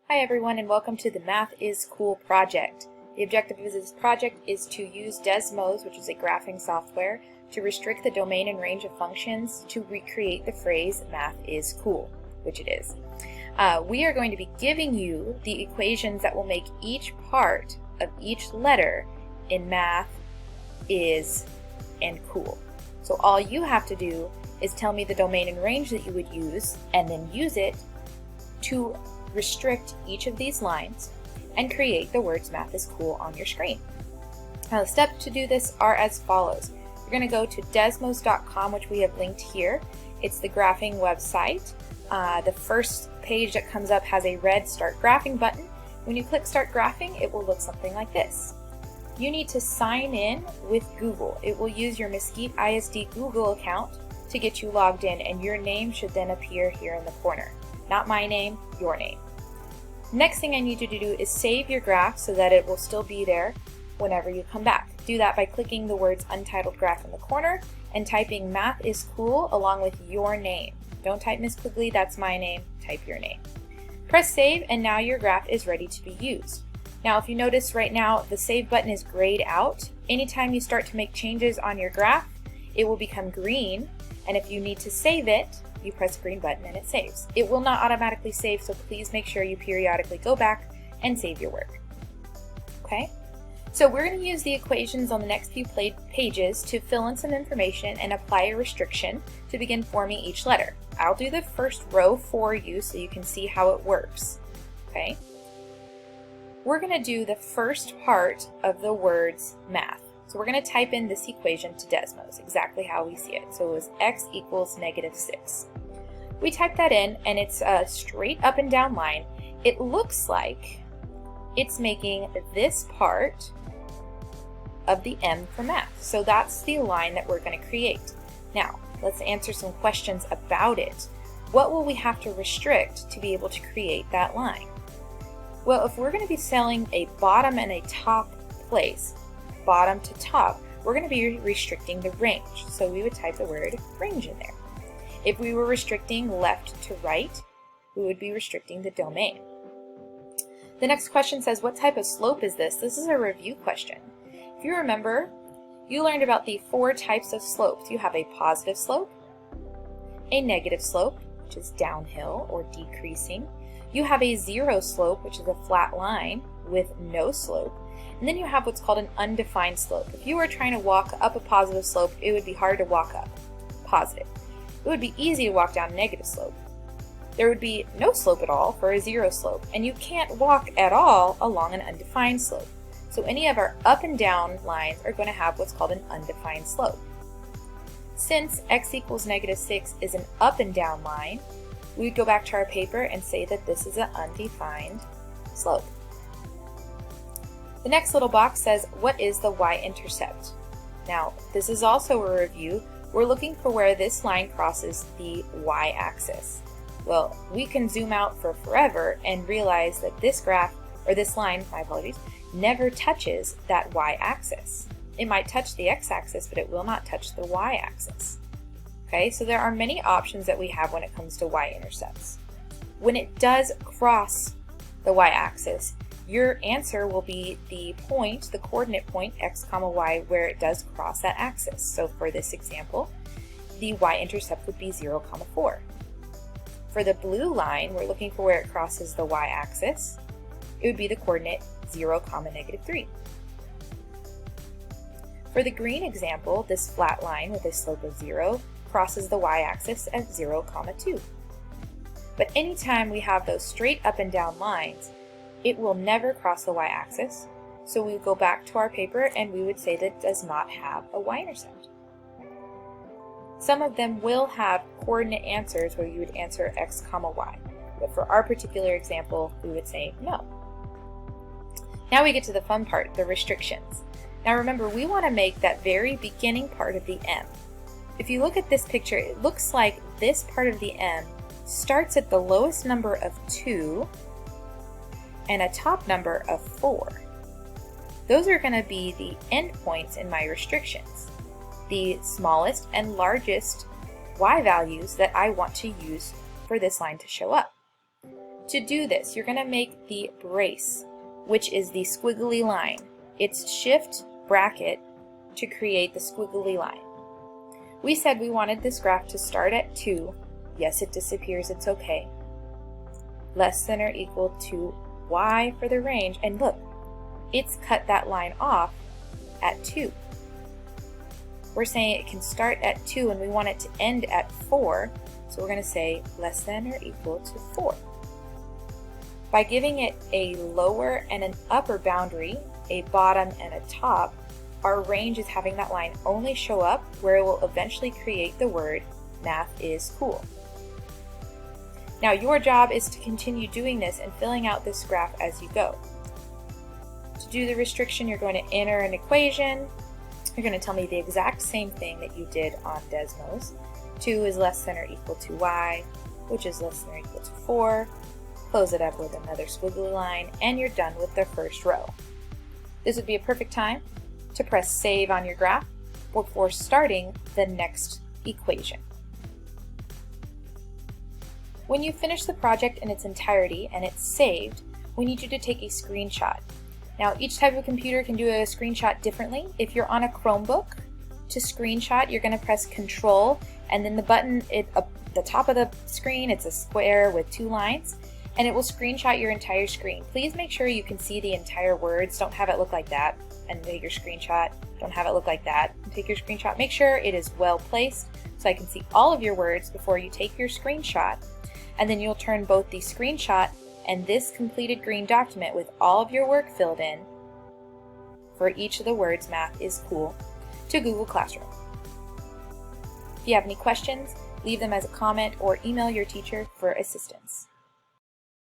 Hi everyone and welcome to the Math is Cool project. The objective of this project is to use Desmos, which is a graphing software, to restrict the domain and range of functions to recreate the phrase math is cool, which it is. We are going to be giving you the equations that will make each part of each letter in math, is, and cool. So all you have to do is tell me the domain and range that you would use and then use it to restrict each of these lines and create the words math is cool on your screen. Now the steps to do this are as follows. You're going to go to desmos.com, which we have linked here. It's the graphing website. The first page that comes up has a red Start Graphing button. When you click Start Graphing, it will look something like this. You need to sign in with Google. It will use your Mesquite ISD Google account to get you logged in, and your name should then appear here in the corner. Not my name, your name. Next thing I need you to do is save your graph so that it will still be there whenever you come back. Do that by clicking the words Untitled Graph in the corner and typing math is cool along with your name. Don't type Miss Quigley, that's my name, type your name. Press save and now your graph is ready to be used. Now if you notice right now the save button is grayed out. Anytime you start to make changes on your graph, it will become green, and if you need to save it, you press the green button and it saves. It will not automatically save, so please make sure you periodically go back and save your work. Okay? So we're going to use the equations on the next few pages to fill in some information and apply a restriction to begin forming each letter. I'll do the first row for you so you can see how it works. Okay? We're going to do the first part of the words math. So we're going to type in this equation to Desmos, exactly how we see it. So it was x equals -6. We type that in and it's a straight up and down line. It looks like it's making this part of the M for math. So that's the line that we're going to create. Now, let's answer some questions about it. What will we have to restrict to be able to create that line? Well, if we're going to be selling a bottom and a top place, bottom to top, we're going to be restricting the range. So we would type the word range in there. If we were restricting left to right, we would be restricting the domain. The next question says, what type of slope is this? This is a review question. If you remember, you learned about the 4 types of slopes. You have a positive slope, a negative slope, which is downhill or decreasing. You have a zero slope, which is a flat line with no slope. And then you have what's called an undefined slope. If you were trying to walk up a positive slope, it would be hard to walk up positive. It would be easy to walk down a negative slope. There would be no slope at all for a zero slope, and you can't walk at all along an undefined slope. So any of our up and down lines are going to have what's called an undefined slope. Since x equals -6 is an up and down line, we would go back to our paper and say that this is an undefined slope. The next little box says, what is the y-intercept? Now, this is also a review. We're looking for where this line crosses the y-axis. Well, we can zoom out for forever and realize that this graph, or this line, my apologies, never touches that y-axis. It might touch the x-axis, but it will not touch the y-axis. Okay, so there are many options that we have when it comes to y-intercepts. When it does cross the y-axis, your answer will be the point, the coordinate point, x comma y, where it does cross that axis. So for this example, the y-intercept would be 0, 4. For the blue line, we're looking for where it crosses the y-axis. It would be the coordinate 0, -3. For the green example, this flat line with a slope of 0 crosses the y-axis at 0, 2. But anytime we have those straight up and down lines, it will never cross the y-axis, so we would go back to our paper and we would say that it does not have a y-intercept. Some of them will have coordinate answers where you would answer x, y, but for our particular example, we would say no. Now we get to the fun part, the restrictions. Now remember, we want to make that very beginning part of the M. If you look at this picture, it looks like this part of the M starts at the lowest number of 2 and a top number of 4. Those are going to be the endpoints in my restrictions, the smallest and largest y values that I want to use for this line to show up. To do this, you're going to make the brace, which is the squiggly line. It's shift bracket to create the squiggly line. We said we wanted this graph to start at 2. Yes, it disappears, it's okay. Less than or equal to y for the range, and look, it's cut that line off at 2. We're saying it can start at 2 and we want it to end at 4, so we're going to say less than or equal to 4. By giving it a lower and an upper boundary, a bottom and a top, our range is having that line only show up where it will eventually create the word math is cool. Now your job is to continue doing this and filling out this graph as you go. To do the restriction, you're going to enter an equation. You're going to tell me the exact same thing that you did on Desmos. 2 is less than or equal to y, which is less than or equal to 4. Close it up with another squiggly line, and you're done with the first row. This would be a perfect time to press save on your graph before starting the next equation. When you finish the project in its entirety and it's saved, we need you to take a screenshot. Now, each type of computer can do a screenshot differently. If you're on a Chromebook, to screenshot, you're going to press Control, and then the button at the top of the screen, it's a square with 2 lines, and it will screenshot your entire screen. Please make sure you can see the entire words. Don't have it look like that and take your screenshot. Don't have it look like that and take your screenshot. Make sure it is well placed so I can see all of your words before you take your screenshot. And then you'll turn both the screenshot and this completed green document with all of your work filled in for each of the words math is cool to Google Classroom. If you have any questions, leave them as a comment or email your teacher for assistance.